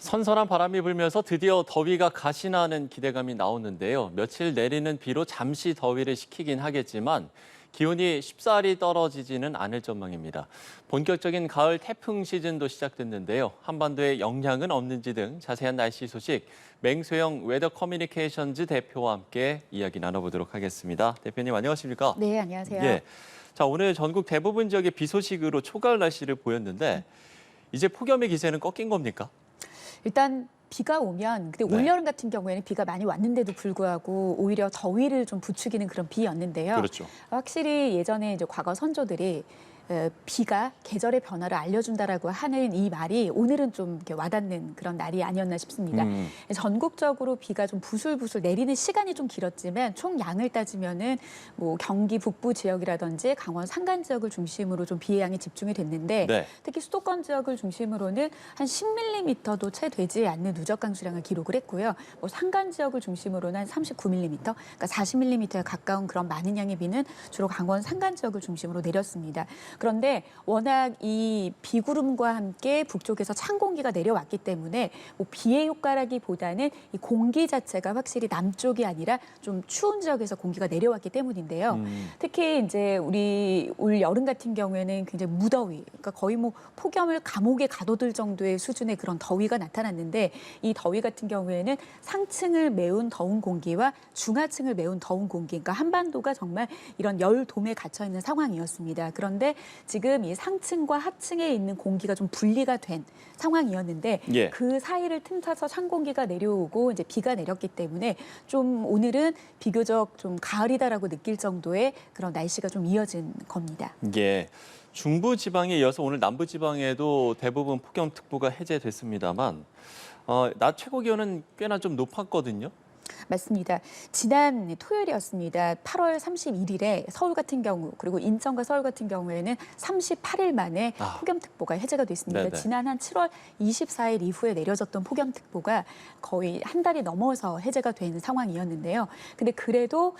선선한 바람이 불면서 드디어 더위가 가시나는 기대감이 나오는데요. 며칠 내리는 비로 잠시 더위를 식히긴 하겠지만 기온이 쉽사리 떨어지지는 않을 전망입니다. 본격적인 가을 태풍 시즌도 시작됐는데요. 한반도에 영향은 없는지 등 자세한 날씨 소식 맹소영 웨더 커뮤니케이션즈 대표와 함께 이야기 나눠보도록 하겠습니다. 대표님 안녕하십니까? 네, 안녕하세요. 예. 자, 오늘 전국 대부분 지역의 비 소식으로 초가을 날씨를 보였는데 이제 폭염의 기세는 꺾인 겁니까? 일단 비가 오면, 근데 네. 올여름 같은 경우에는 비가 많이 왔는데도 불구하고 오히려 더위를 좀 부추기는 그런 비였는데요. 그렇죠. 확실히 예전에 이제 과거 선조들이 비가 계절의 변화를 알려준다라고 하는 이 말이 오늘은 좀 이렇게 와닿는 그런 날이 아니었나 싶습니다. 전국적으로 비가 좀 부슬부슬 내리는 시간이 좀 길었지만 총 양을 따지면은 뭐 경기 북부 지역이라든지 강원 산간 지역을 중심으로 좀 비의 양이 집중이 됐는데 네. 특히 수도권 지역을 중심으로는 한 10mm도 채 되지 않는 누적 강수량을 기록을 했고요. 뭐 산간 지역을 중심으로는 한 39mm, 그러니까 40mm에 가까운 그런 많은 양의 비는 주로 강원 산간 지역을 중심으로 내렸습니다. 그런데 워낙 이 비구름과 함께 북쪽에서 찬 공기가 내려왔기 때문에 뭐 비의 효과라기보다는 이 공기 자체가 확실히 남쪽이 아니라 좀 추운 지역에서 공기가 내려왔기 때문인데요. 특히 이제 우리 올 여름 같은 경우에는 굉장히 무더위, 그러니까 거의 뭐 폭염을 감옥에 가둬둘 정도의 수준의 그런 더위가 나타났는데 이 더위 같은 경우에는 상층을 메운 더운 공기와 중하층을 메운 더운 공기, 그러니까 한반도가 정말 이런 열돔에 갇혀 있는 상황이었습니다. 그런데 지금 이 상층과 하층에 있는 공기가 좀 분리가 된 상황이었는데 예. 그 사이를 틈타서 찬 공기가 내려오고 이제 비가 내렸기 때문에 좀 오늘은 비교적 좀 가을이다라고 느낄 정도의 그런 날씨가 좀 이어진 겁니다. 예. 중부 지방에 이어서 오늘 남부 지방에도 대부분 폭염특보가 해제됐습니다만 낮 최고 기온은 꽤나 좀 높았거든요. 맞습니다. 지난 토요일이었습니다. 8월 31일에 서울 같은 경우 그리고 인천과 서울 같은 경우에는 38일 만에 폭염특보가 해제가 됐습니다. 네네. 지난 한 7월 24일 이후에 내려졌던 폭염특보가 거의 한 달이 넘어서 해제가 된 상황이었는데요. 근데 그래도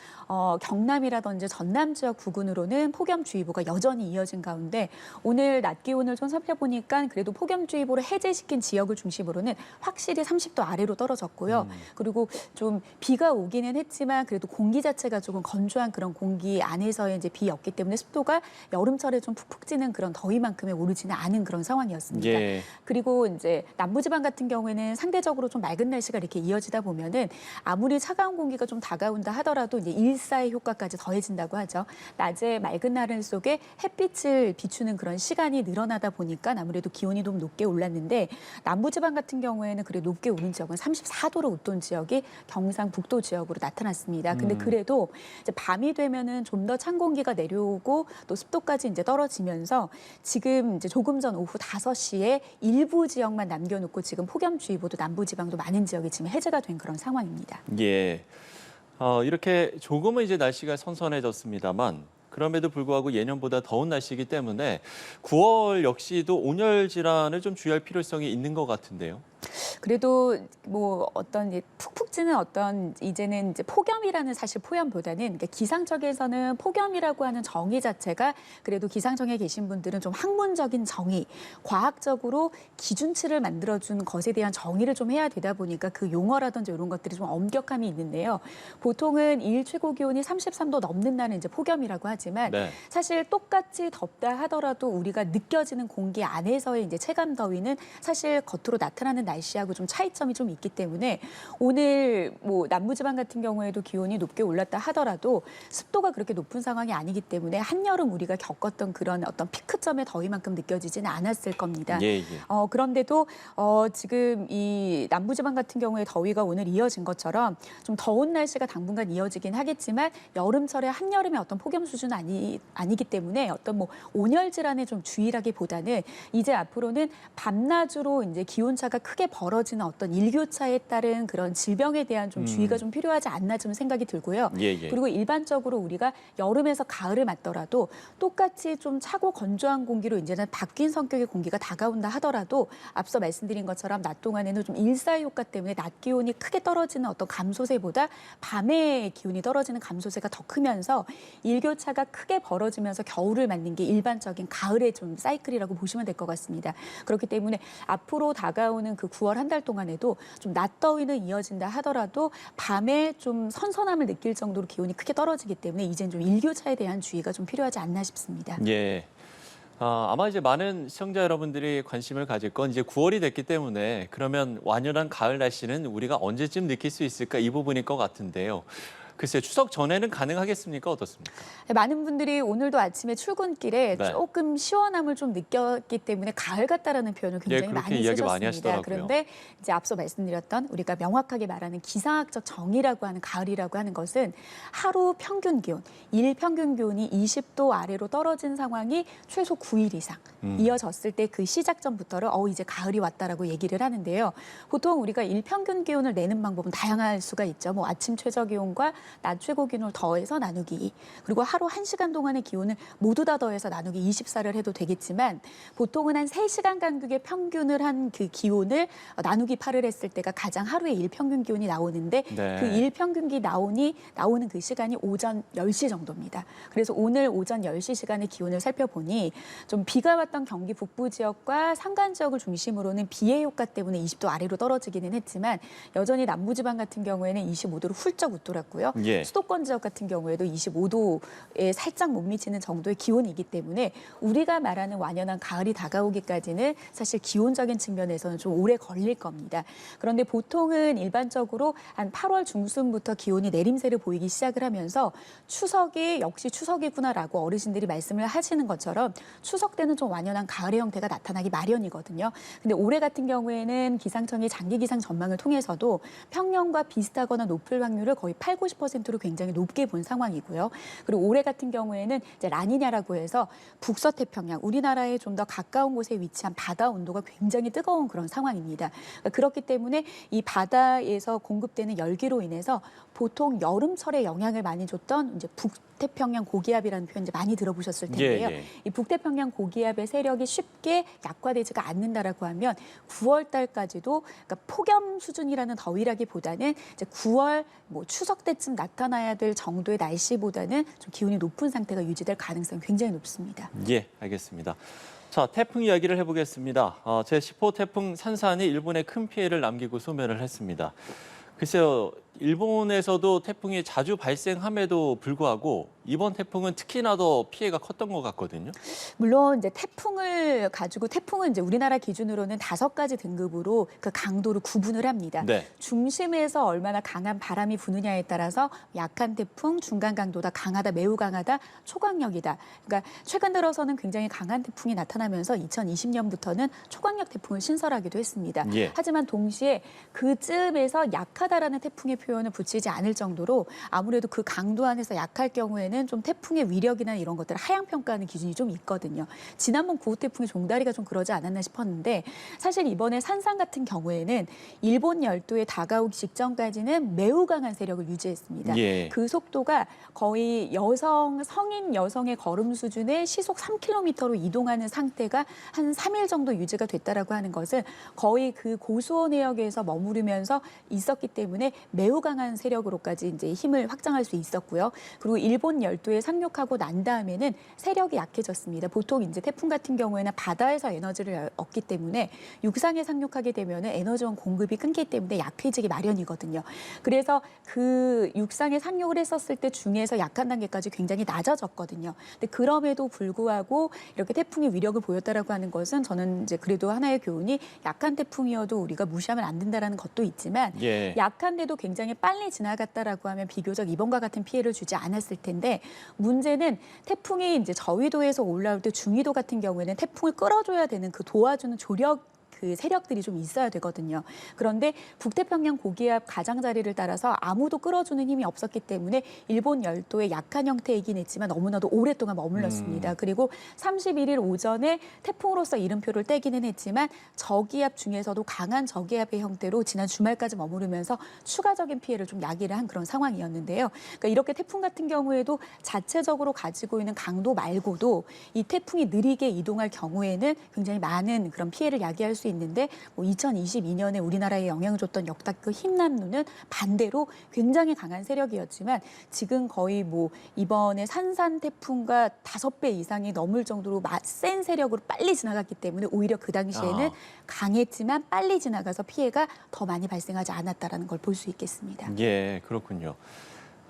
경남이라든지 전남 지역 부근으로는 폭염주의보가 여전히 이어진 가운데 오늘 낮 기온을 좀 살펴보니까 그래도 폭염주의보를 해제시킨 지역을 중심으로는 확실히 30도 아래로 떨어졌고요. 그리고 좀 비가 오기는 했지만 그래도 공기 자체가 조금 건조한 그런 공기 안에서의 이제 비였기 때문에 습도가 여름철에 좀 푹푹 찌는 그런 더위만큼에 오르지는 않은 그런 상황이었습니다. 예. 그리고 이제 남부지방 같은 경우에는 상대적으로 좀 맑은 날씨가 이렇게 이어지다 보면은 아무리 차가운 공기가 좀 다가온다 하더라도 이제 일사의 효과까지 더해진다고 하죠. 낮에 맑은 하늘 속에 햇빛을 비추는 그런 시간이 늘어나다 보니까 아무래도 기온이 좀 높게 올랐는데 남부지방 같은 경우에는 그래 높게 오른 지역은 34도로 웃돈 지역이 경상북도 지역으로 나타났습니다. 근데 그래도 이제 밤이 되면은 좀 더 찬 공기가 내려오고 또 습도까지 이제 떨어지면서 지금 이제 조금 전 오후 5시에 일부 지역만 남겨놓고 지금 폭염주의보도 남부지방도 많은 지역이 지금 해제가 된 그런 상황입니다. 예. 이렇게 조금은 이제 날씨가 선선해졌습니다만 그럼에도 불구하고 예년보다 더운 날씨이기 때문에 9월 역시도 온열 질환을 좀 주의할 필요성이 있는 것 같은데요. 그래도 뭐 어떤 이제 푹푹 찌는 어떤 이제는 이제 폭염이라는 사실 표현보다는 그러니까 기상청에서는 폭염이라고 하는 정의 자체가 그래도 기상청에 계신 분들은 좀 학문적인 정의, 과학적으로 기준치를 만들어준 것에 대한 정의를 좀 해야 되다 보니까 그 용어라든지 이런 것들이 좀 엄격함이 있는데요. 보통은 일 최고 기온이 33도 넘는 날은 이제 폭염이라고 하지만 네. 사실 똑같이 덥다 하더라도 우리가 느껴지는 공기 안에서의 이제 체감 더위는 사실 겉으로 나타나는 날씨하고 좀 차이점이 좀 있기 때문에 오늘 뭐 남부지방 같은 경우에도 기온이 높게 올랐다 하더라도 습도가 그렇게 높은 상황이 아니기 때문에 한여름 우리가 겪었던 그런 어떤 피크점의 더위만큼 느껴지지는 않았을 겁니다. 예, 예. 그런데도 지금 이 남부지방 같은 경우에 더위가 오늘 이어진 것처럼 좀 더운 날씨가 당분간 이어지긴 하겠지만 여름철에 한여름의 어떤 폭염 수준은 아니기 때문에 어떤 뭐 온열 질환에 좀 주의라기보다는 이제 앞으로는 밤낮으로 이제 기온차가 크게 벌어지는 어떤 일교차에 따른 그런 질병에 대한 좀 주의가 좀 필요하지 않나 좀 생각이 들고요. 예, 예. 그리고 일반적으로 우리가 여름에서 가을을 맞더라도 똑같이 좀 차고 건조한 공기로 이제는 바뀐 성격의 공기가 다가온다 하더라도 앞서 말씀드린 것처럼 낮 동안에는 좀 일사 효과 때문에 낮 기온이 크게 떨어지는 어떤 감소세보다 밤에 기온이 떨어지는 감소세가 더 크면서 일교차가 크게 벌어지면서 겨울을 맞는 게 일반적인 가을의 좀 사이클이라고 보시면 될 것 같습니다. 그렇기 때문에 앞으로 다가오는 그 9월 한 한 달 동안에도 좀 낮더위는 이어진다 하더라도 밤에 좀 선선함을 느낄 정도로 기온이 크게 떨어지기 때문에 이젠 좀 일교차에 대한 주의가 좀 필요하지 않나 싶습니다. 예. 아마 이제 많은 시청자 여러분들이 관심을 가질 건 이제 9월이 됐기 때문에 그러면 완연한 가을 날씨는 우리가 언제쯤 느낄 수 있을까 이 부분일 것 같은데요. 글쎄요, 추석 전에는 가능하겠습니까? 어떻습니까? 많은 분들이 오늘도 아침에 출근길에 네. 조금 시원함을 좀 느꼈기 때문에 가을 같다라는 표현을 굉장히 그렇게 많이 이야기 쓰셨습니다. 많이 하시더라고요. 그런데 이제 앞서 말씀드렸던 우리가 명확하게 말하는 기상학적 정의라고 하는 가을이라고 하는 것은 하루 평균 기온, 일 평균 기온이 20도 아래로 떨어진 상황이 최소 9일 이상 이어졌을 때 그 시작점부터를 이제 가을이 왔다라고 얘기를 하는데요. 보통 우리가 일 평균 기온을 내는 방법은 다양할 수가 있죠. 뭐 아침 최저 기온과 낮 최고 기온을 더해서 나누기 2. 그리고 하루 1시간 동안의 기온을 모두 다 더해서 나누기 24를 해도 되겠지만 보통은 한 3시간 간격의 평균을 한 그 기온을 나누기 8을 했을 때가 가장 하루의 일평균 기온이 나오는데 네. 그 일평균기 나오는 그 시간이 오전 10시 정도입니다. 그래서 오늘 오전 10시 시간의 기온을 살펴보니 좀 비가 왔던 경기 북부 지역과 산간 지역을 중심으로는 비의 효과 때문에 20도 아래로 떨어지기는 했지만 여전히 남부지방 같은 경우에는 25도로 훌쩍 웃돌았고요. 예. 수도권 지역 같은 경우에도 25도에 살짝 못 미치는 정도의 기온이기 때문에 우리가 말하는 완연한 가을이 다가오기까지는 사실 기온적인 측면에서는 좀 오래 걸릴 겁니다. 그런데 보통은 일반적으로 한 8월 중순부터 기온이 내림세를 보이기 시작을 하면서 추석이 역시 추석이구나라고 어르신들이 말씀을 하시는 것처럼 추석 때는 좀 완연한 가을의 형태가 나타나기 마련이거든요. 근데 올해 같은 경우에는 기상청이 장기 기상 전망을 통해서도 평년과 비슷하거나 높을 확률을 거의 8, 90%로 굉장히 높게 본 상황이고요. 그리고 올해 같은 경우에는 이제 라니냐라고 해서 북서태평양, 우리나라에 좀 더 가까운 곳에 위치한 바다 온도가 굉장히 뜨거운 그런 상황입니다. 그렇기 때문에 이 바다에서 공급되는 열기로 인해서 보통 여름철에 영향을 많이 줬던 이제 북태평양 고기압이라는 표현 이제 많이 들어보셨을 텐데요. 예. 이 북태평양 고기압의 세력이 쉽게 약화되지가 않는다라고 하면 9월 달까지도 그러니까 폭염 수준이라는 더위라기보다는 이제 9월 뭐 추석 때쯤 나타나야 될 정도의 날씨보다는 좀 기온이 높은 상태가 유지될 가능성이 굉장히 높습니다. 예, 알겠습니다. 자, 태풍 이야기를 해보겠습니다. 제10호 태풍 산산이 일본에 큰 피해를 남기고 소멸을 했습니다. 글쎄요, 일본에서도 태풍이 자주 발생함에도 불구하고 이번 태풍은 특히나 더 피해가 컸던 것 같거든요. 물론 이제 태풍은 이제 우리나라 기준으로는 5가지 등급으로 그 강도를 구분을 합니다. 네. 중심에서 얼마나 강한 바람이 부느냐에 따라서 약한 태풍, 중간 강도다, 강하다, 매우 강하다, 초강력이다. 그러니까 최근 들어서는 굉장히 강한 태풍이 나타나면서 2020년부터는 초강력 태풍을 신설하기도 했습니다. 예. 하지만 동시에 그쯤에서 약하다라는 태풍의 표현을 붙이지 않을 정도로 아무래도 그 강도 안에서 약할 경우에는 좀 태풍의 위력이나 이런 것들을 하향 평가하는 기준이 좀 있거든요. 지난번 9호 태풍의 종다리가 좀 그러지 않았나 싶었는데 사실 이번에 산산 같은 경우에는 일본 열도에 다가오기 직전까지는 매우 강한 세력을 유지했습니다. 예. 그 속도가 거의 성인 여성의 걸음 수준의 시속 3km로 이동하는 상태가 한 3일 정도 유지가 됐다라고 하는 것은 거의 그 고수온 해역에서 머무르면서 있었기 때문에 매우 강한 세력으로까지 이제 힘을 확장할 수 있었고요. 그리고 일본 열도에 상륙하고 난 다음에는 세력이 약해졌습니다. 보통 이제 태풍 같은 경우에는 바다에서 에너지를 얻기 때문에 육상에 상륙하게 되면은 에너지원 공급이 끊기 때문에 약해지기 마련이거든요. 그래서 그 육상에 상륙을 했었을 때 중에서 약한 단계까지 굉장히 낮아졌거든요. 근데 그럼에도 불구하고 이렇게 태풍의 위력을 보였다라고 하는 것은 저는 이제 그래도 하나의 교훈이 약한 태풍이어도 우리가 무시하면 안 된다라는 것도 있지만 예. 약한데도 굉장히 빨리 지나갔다라고 하면 비교적 이번과 같은 피해를 주지 않았을 텐데 문제는 태풍이 이제 저위도에서 올라올 때 중위도 같은 경우에는 태풍을 끌어줘야 되는 그 도와주는 그 세력들이 좀 있어야 되거든요. 그런데 북태평양 고기압 가장자리를 따라서 아무도 끌어주는 힘이 없었기 때문에 일본 열도의 약한 형태이긴 했지만 너무나도 오랫동안 머물렀습니다. 그리고 31일 오전에 태풍으로서 이름표를 떼기는 했지만 저기압 중에서도 강한 저기압의 형태로 지난 주말까지 머무르면서 추가적인 피해를 좀 야기를 한 그런 상황이었는데요. 그러니까 이렇게 태풍 같은 경우에도 자체적으로 가지고 있는 강도 말고도 이 태풍이 느리게 이동할 경우에는 굉장히 많은 그런 피해를 야기할 수 수 있는데 뭐 2022년에 우리나라에 영향을 줬던 역대급 힘남노는 반대로 굉장히 강한 세력이었지만 지금 거의 뭐 이번에 산산 태풍과 5배 이상이 넘을 정도로 센 세력으로 빨리 지나갔기 때문에 오히려 그 당시에는 강했지만 빨리 지나가서 피해가 더 많이 발생하지 않았다라는 걸 볼 수 있겠습니다. 예, 그렇군요.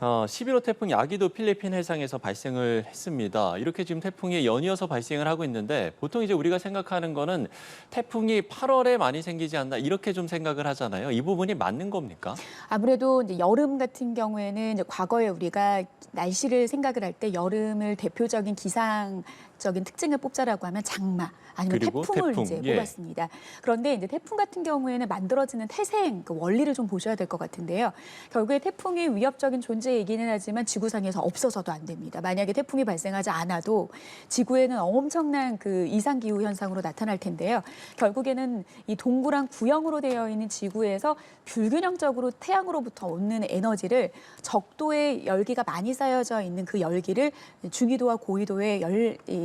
11호 태풍 야기도 필리핀 해상에서 발생을 했습니다. 이렇게 지금 태풍이 연이어서 발생을 하고 있는데 보통 이제 우리가 생각하는 거는 태풍이 8월에 많이 생기지 않나 이렇게 좀 생각을 하잖아요. 이 부분이 맞는 겁니까? 아무래도 이제 여름 같은 경우에는 이제 과거에 우리가 날씨를 생각을 할 때 여름을 대표적인 기상적인 특징을 뽑자라고 하면 장마 아니면 그리고 태풍을 태풍, 이제 예. 뽑았습니다. 그런데 이제 태풍 같은 경우에는 만들어지는 태생 그 원리를 좀 보셔야 될 것 같은데요. 결국에 태풍이 위협적인 존재이기는 하지만 지구상에서 없어서도 안 됩니다. 만약에 태풍이 발생하지 않아도 지구에는 엄청난 그 이상 기후 현상으로 나타날 텐데요. 결국에는 이 동그란 구형으로 되어 있는 지구에서 불균형적으로 태양으로부터 얻는 에너지를 적도의 열기가 많이 쌓여져 있는 그 열기를 중위도와 고위도에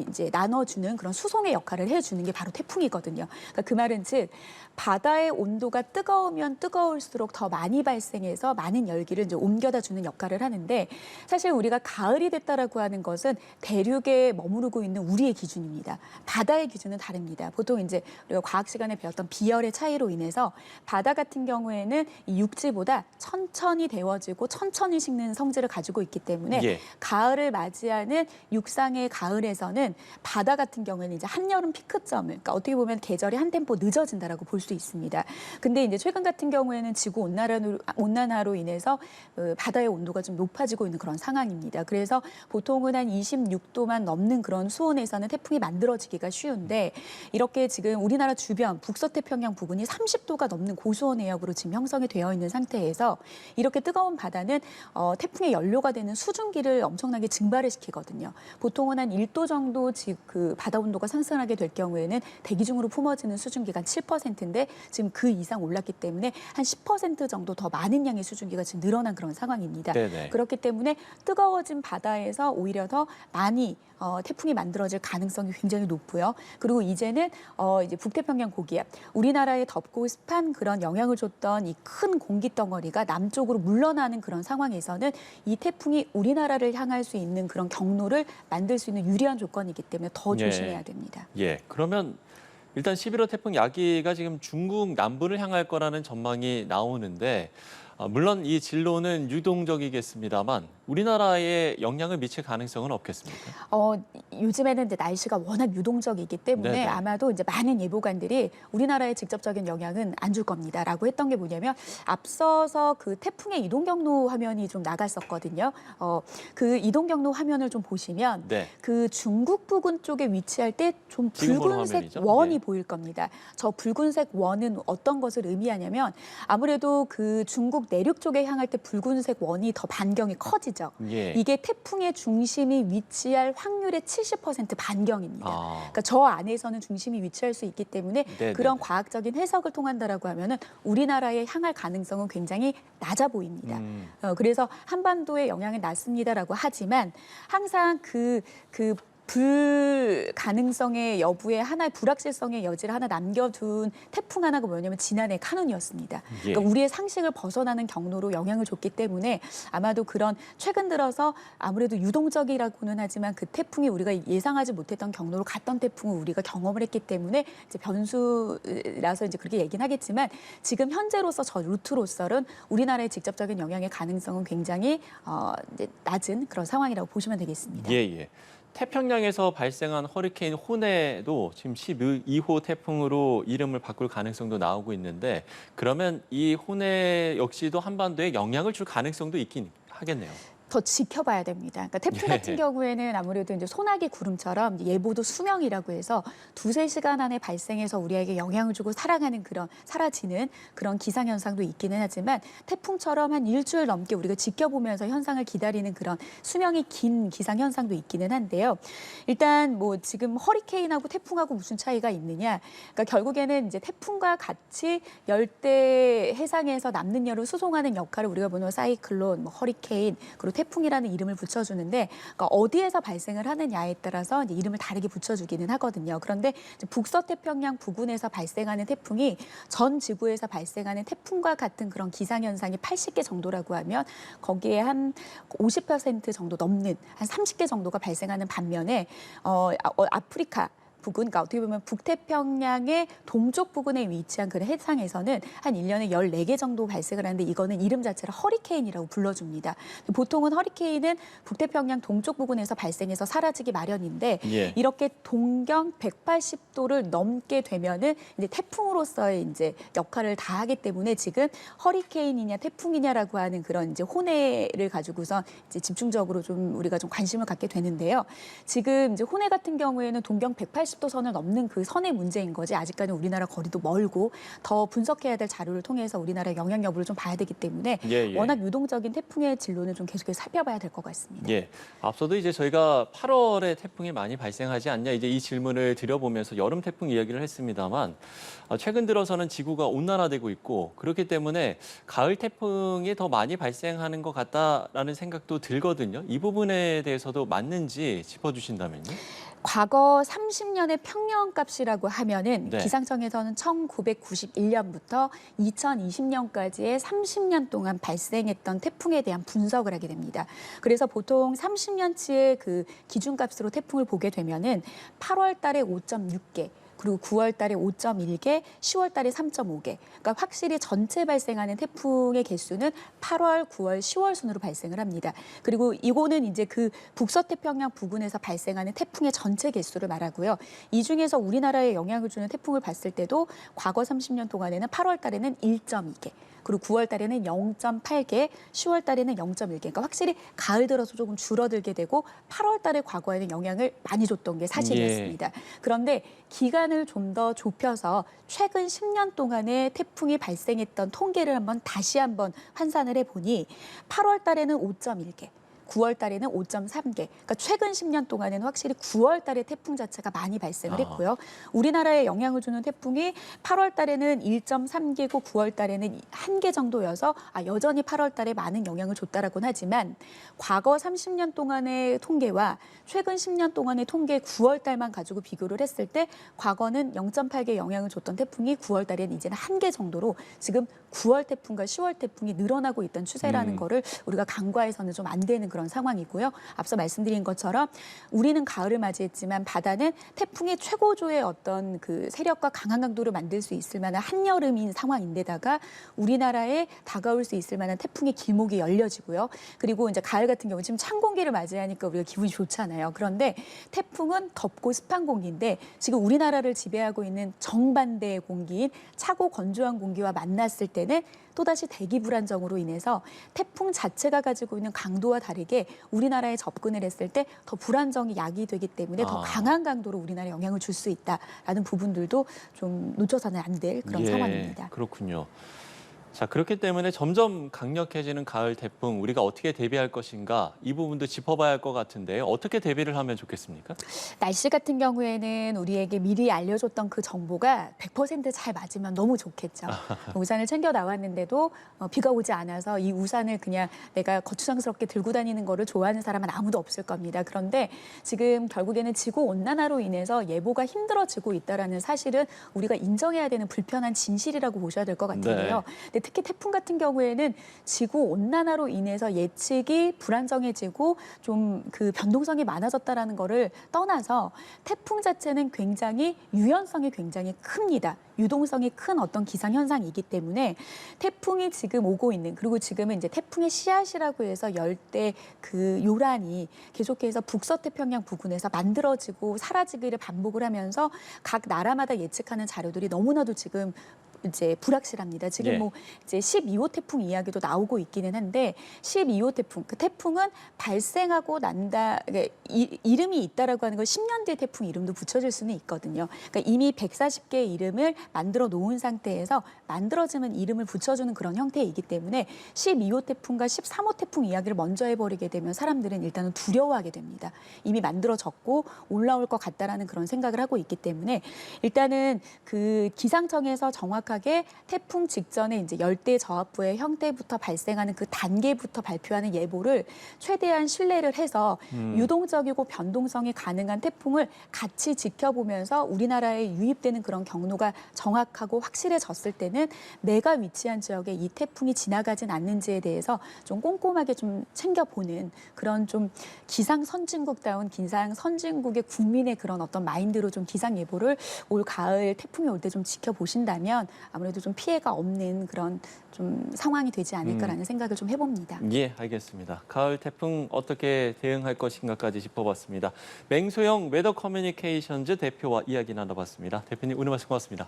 이제 나눠주는 그런 수송의 역할을 해주는 게 바로 태풍이거든요. 그러니까 그 말은 즉 바다의 온도가 뜨거우면 뜨거울수록 더 많이 발생해서 많은 열기를 이제 옮겨다 주는 역할을 하는데 사실 우리가 가을이 됐다라고 하는 것은 대륙에 머무르고 있는 우리의 기준입니다. 바다의 기준은 다릅니다. 보통 이제 우리가 과학 시간에 배웠던 비열의 차이로 인해서 바다 같은 경우에는 이 육지보다 천천히 데워지고 천천히 식는 성질을 가지고 있기 때문에 예. 가을을 맞이하는 육상의 가을에서는 바다 같은 경우에는 이제 한여름 피크점을 그러니까 어떻게 보면 계절이 한 템포 늦어진다라고 볼 수 있습니다. 근데 이제 최근 같은 경우에는 지구 온난화로 인해서 바다의 온도가 좀 높아지고 있는 그런 상황입니다. 그래서 보통은 한 26도만 넘는 그런 수온에서는 태풍이 만들어지기가 쉬운데 이렇게 지금 우리나라 주변 북서태평양 부근이 30도가 넘는 고수온 해역으로 지금 형성이 되어 있는 상태에서 이렇게 뜨거운 바다는 태풍의 연료가 되는 수증기를 엄청나게 증발을 시키거든요. 보통은 한 1도 정도 그 바다 온도가 상승하게 될 경우에는 대기 중으로 품어지는 수증기가 7%인데 지금 그 이상 올랐기 때문에 한 10% 정도 더 많은 양의 수증기가 지금 늘어난 그런 상황입니다. 네네. 그렇기 때문에 뜨거워진 바다에서 오히려 더 많이 태풍이 만들어질 가능성이 굉장히 높고요. 그리고 이제는 이제 북태평양 고기압, 우리나라에 덥고 습한 그런 영향을 줬던 이 큰 공기 덩어리가 남쪽으로 물러나는 그런 상황에서는 이 태풍이 우리나라를 향할 수 있는 그런 경로를 만들 수 있는 유리한 조건이기 때문에 더 예. 조심해야 됩니다. 예, 그러면 일단 11호 태풍 야기가 지금 중국 남부를 향할 거라는 전망이 나오는데 물론 이 진로는 유동적이겠습니다만 우리나라에 영향을 미칠 가능성은 없겠습니까? 요즘에는 이제 날씨가 워낙 유동적이기 때문에 네네. 아마도 이제 많은 예보관들이 우리나라에 직접적인 영향은 안 줄 겁니다라고 했던 게 뭐냐면 앞서서 그 태풍의 이동 경로 화면이 좀 나갔었거든요. 그 이동 경로 화면을 좀 보시면 네. 그 중국 부근 쪽에 위치할 때 좀 지금 보는 붉은색 화면이죠? 원이 네. 보일 겁니다. 저 붉은색 원은 어떤 것을 의미하냐면 아무래도 그 중국 내륙 쪽에 향할 때 붉은색 원이 더 반경이 커지죠. 예. 이게 태풍의 중심이 위치할 확률의 70% 반경입니다. 아, 그러니까 저 안에서는 중심이 위치할 수 있기 때문에 네네네. 그런 과학적인 해석을 통한다라고 하면은 우리나라에 향할 가능성은 굉장히 낮아 보입니다. 그래서 한반도에 영향이 낮습니다라고 하지만 항상 불 가능성의 여부에 하나의 불확실성의 여지를 하나 남겨둔 태풍 하나가 뭐냐면 지난해 카눈이었습니다. 예. 그러니까 우리의 상식을 벗어나는 경로로 영향을 줬기 때문에 아마도 그런 최근 들어서 아무래도 유동적이라고는 하지만 그 태풍이 우리가 예상하지 못했던 경로로 갔던 태풍을 우리가 경험을 했기 때문에 이제 변수라서 이제 그렇게 얘기는 하겠지만 지금 현재로서 저 루트로서는 우리나라의 직접적인 영향의 가능성은 굉장히 이제 낮은 그런 상황이라고 보시면 되겠습니다. 예, 예. 태평양에서 발생한 허리케인 호네도 지금 12호 태풍으로 이름을 바꿀 가능성도 나오고 있는데 그러면 이 호네 역시도 한반도에 영향을 줄 가능성도 있긴 하겠네요. 더 지켜봐야 됩니다. 그러니까 태풍 예. 같은 경우에는 아무래도 이제 소나기 구름처럼 예보도 수명이라고 해서 2~3시간 안에 발생해서 우리에게 영향을 주고 사라지는 그런 기상 현상도 있기는 하지만 태풍처럼 한 일주일 넘게 우리가 지켜보면서 현상을 기다리는 그런 수명이 긴 기상 현상도 있기는 한데요. 일단 뭐 지금 허리케인하고 태풍하고 무슨 차이가 있느냐? 그러니까 결국에는 이제 태풍과 같이 열대 해상에서 남는 열을 수송하는 역할을 우리가 보는 사이클론, 뭐 허리케인, 그리고 태풍이라는 이름을 붙여주는데 그러니까 어디에서 발생을 하느냐에 따라서 이제 이름을 다르게 붙여주기는 하거든요. 그런데 이제 북서태평양 부근에서 발생하는 태풍이 전 지구에서 발생하는 태풍과 같은 그런 기상현상이 80개 정도라고 하면 거기에 한 50% 정도 넘는 한 30개 정도가 발생하는 반면에 아프리카 부근, 그러니까 어떻게 보면 북태평양의 동쪽 부근에 위치한 그런 해상에서는 한 1년에 14개 정도 발생을 하는데 이거는 이름 자체를 허리케인이라고 불러줍니다. 보통은 허리케인은 북태평양 동쪽 부근에서 발생해서 사라지기 마련인데 예. 이렇게 동경 180도를 넘게 되면은 이제 태풍으로서의 이제 역할을 다하기 때문에 지금 허리케인이냐 태풍이냐라고 하는 그런 이제 혼해를 가지고서 이제 집중적으로 좀 우리가 좀 관심을 갖게 되는데요. 지금 이제 혼해 같은 경우에는 동경 180도 선을 넘는 그 선의 문제인 거지 아직까지 우리나라 거리도 멀고 더 분석해야 될 자료를 통해서 우리나라의 영향 여부를 좀 봐야 되기 때문에 예. 워낙 유동적인 태풍의 진로는 좀 계속해서 살펴봐야 될 것 같습니다. 예. 앞서도 이제 저희가 8월에 태풍이 많이 발생하지 않냐 이제 이 질문을 드려보면서 여름 태풍 이야기를 했습니다만 최근 들어서는 지구가 온난화되고 있고 그렇기 때문에 가을 태풍이 더 많이 발생하는 것 같다라는 생각도 들거든요. 이 부분에 대해서도 맞는지 짚어주신다면요. 과거 30년의 평년값이라고 하면은 네. 기상청에서는 1991년부터 2020년까지의 30년 동안 발생했던 태풍에 대한 분석을 하게 됩니다. 그래서 보통 30년치의 그 기준값으로 태풍을 보게 되면은 8월 달에 5.6개, 그리고 9월 달에 5.1개, 10월 달에 3.5개. 그러니까 확실히 전체 발생하는 태풍의 개수는 8월, 9월, 10월 순으로 발생을 합니다. 그리고 이거는 이제 그 북서태평양 부근에서 발생하는 태풍의 전체 개수를 말하고요. 이 중에서 우리나라에 영향을 주는 태풍을 봤을 때도 과거 30년 동안에는 8월 달에는 1.2개. 그리고 9월 달에는 0.8개, 10월 달에는 0.1개. 그러니까 확실히 가을 들어서 조금 줄어들게 되고 8월 달에 과거에는 영향을 많이 줬던 게 사실이었습니다. 그런데 기간을 좀 더 좁혀서 최근 10년 동안의 태풍이 발생했던 통계를 다시 한번 환산을 해보니 8월 달에는 5.1개. 9월 달에는 5.3개. 그러니까 최근 10년 동안에는 확실히 9월 달에 태풍 자체가 많이 발생을 했고요. 우리나라에 영향을 주는 태풍이 8월 달에는 1.3개고 9월 달에는 1개 정도여서 여전히 8월 달에 많은 영향을 줬다라고는 하지만 과거 30년 동안의 통계와 최근 10년 동안의 통계 9월 달만 가지고 비교를 했을 때 과거는 0.8개 영향을 줬던 태풍이 9월 달에는 이제는 1개 정도로 지금 9월 태풍과 10월 태풍이 늘어나고 있던 추세라는 거를 우리가 간과해서는 좀 안 되는 그런 상황이고요. 앞서 말씀드린 것처럼 우리는 가을을 맞이했지만 바다는 태풍의 최고조의 어떤 그 세력과 강한 강도를 만들 수 있을 만한 한여름인 상황인데다가 우리나라에 다가올 수 있을 만한 태풍의 길목이 열려지고요. 그리고 이제 가을 같은 경우 지금 찬 공기를 맞이하니까 우리가 기분이 좋잖아요. 그런데 태풍은 덥고 습한 공기인데 지금 우리나라를 지배하고 있는 정반대의 공기인 차고 건조한 공기와 만났을 때는 또다시 대기 불안정으로 인해서 태풍 자체가 가지고 있는 강도와 다르게 우리나라에 접근을 했을 때 더 불안정이 야기되기 때문에 더 강한 강도로 우리나라에 영향을 줄 수 있다라는 부분들도 좀 놓쳐서는 안 될 그런 상황입니다. 그렇군요. 자, 그렇기 때문에 점점 강력해지는 가을 태풍, 우리가 어떻게 대비할 것인가 이 부분도 짚어봐야 할 것 같은데요. 어떻게 대비를 하면 좋겠습니까? 날씨 같은 경우에는 우리에게 미리 알려줬던 그 정보가 100% 잘 맞으면 너무 좋겠죠. 우산을 챙겨 나왔는데도 비가 오지 않아서 이 우산을 그냥 내가 거추장스럽게 들고 다니는 거를 좋아하는 사람은 아무도 없을 겁니다. 그런데 지금 결국에는 지구온난화로 인해서 예보가 힘들어지고 있다는 사실은 우리가 인정해야 되는 불편한 진실이라고 보셔야 될 것 같은데요. 네. 특히 태풍 같은 경우에는 지구 온난화로 인해서 예측이 불안정해지고 좀 그 변동성이 많아졌다라는 거를 떠나서 태풍 자체는 굉장히 유연성이 굉장히 큽니다. 유동성이 큰 어떤 기상 현상이기 때문에 태풍이 지금 오고 있는 그리고 지금은 이제 태풍의 씨앗이라고 해서 열대 그 요란이 계속해서 북서태평양 부근에서 만들어지고 사라지기를 반복을 하면서 각 나라마다 예측하는 자료들이 너무나도 지금 이제 불확실합니다. 지금 뭐 이제 12호 태풍 이야기도 나오고 있기는 한데 12호 태풍, 그 태풍은 발생하고 난다, 그러니까 이름이 있다라고 하는 걸 10년 뒤에 태풍 이름도 붙여질 수는 있거든요. 그러니까 이미 140개의 이름을 만들어 놓은 상태에서 만들어지는 이름을 붙여주는 그런 형태이기 때문에 12호 태풍과 13호 태풍 이야기를 먼저 해버리게 되면 사람들은 일단은 두려워하게 됩니다. 이미 만들어졌고 올라올 것 같다라는 그런 생각을 하고 있기 때문에 일단은 그 기상청에서 정확한 정확하게 태풍 직전에 이제 열대 저압부의 형태부터 발생하는 그 단계부터 발표하는 예보를 최대한 신뢰를 해서 유동적이고 변동성이 가능한 태풍을 같이 지켜보면서 우리나라에 유입되는 그런 경로가 정확하고 확실해졌을 때는 내가 위치한 지역에 이 태풍이 지나가진 않는지에 대해서 좀 꼼꼼하게 좀 챙겨보는 그런 좀 기상 선진국다운 기상 선진국의 국민의 그런 어떤 마인드로 좀 기상 예보를 올 가을 태풍이 올 때 좀 지켜보신다면 아무래도 좀 피해가 없는 그런 좀 상황이 되지 않을까라는 생각을 좀 해봅니다. 예, 알겠습니다. 가을 태풍 어떻게 대응할 것인가까지 짚어봤습니다. 맹소영 웨더 커뮤니케이션즈 대표와 이야기 나눠봤습니다. 대표님 오늘 말씀 고맙습니다.